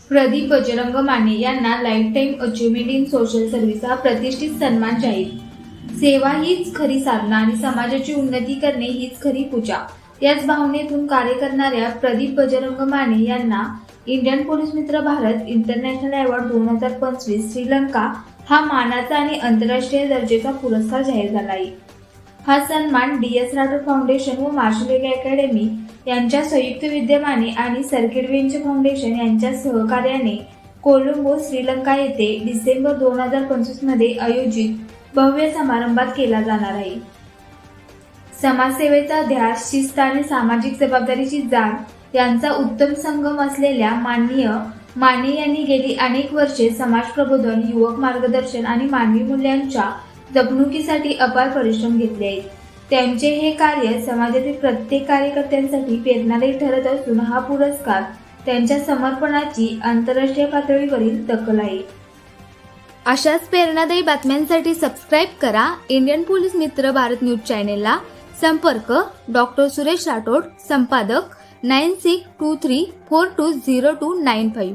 प्रदीप बजरंग माने यांना life time achievement in social service हा प्रतिष्ठित सन्मान जाहीर। सेवा हीच खरी साधना आणि समाजाची उन्नती करणे हीच खरी पूजा याच भावनेतून कार्य करणाऱ्या प्रदीप बजरंग माने यांना इंडियन पोलीस मित्र भारत इंटरनॅशनल अवॉर्ड 2025 श्रीलंका हा मानाचा आणि आंतरराष्ट्रीय दर्जाचा पुरस्कार जाहीर झाला आहे। हा सन्मान DS राठोड फाउंडेशन व मार्शल अकॅडमी यांच्या संयुक्त विद्यमाने आणि सर्किट बेंच फाउंडेशन यांच्या सहकार्याने कोलंबो श्रीलंका येथे डिसेंबर 2025 मध्ये आयोजित भव्य समारंभात केला जाणार आहे। समाजसेवेचा ध्यास, शिस्त आणि सामाजिक जबाबदारीची जाण यांचा उत्तम संगम असलेल्या माननीय माने यांनी गेली अनेक वर्षे समाज प्रबोधन, युवक मार्गदर्शन आणि मानवी मूल्यांच्या जपणुकीसाठी अपार परिश्रम घेतले आहेत। त्यांचे हे कार्य समाजातील प्रत्येक कार्यकर्त्यांसाठी प्रेरणादायी ठरत असून हा पुरस्कार त्यांच्या समर्पणाची आंतरराष्ट्रीय पातळीवरील दखल आहे। अशाच प्रेरणादायी बातम्यांसाठी सबस्क्राईब करा इंडियन पोलीस मित्र भारत न्यूज चॅनेलला। संपर्क डॉक्टर सुरेश राठोड, संपादक 9623420295।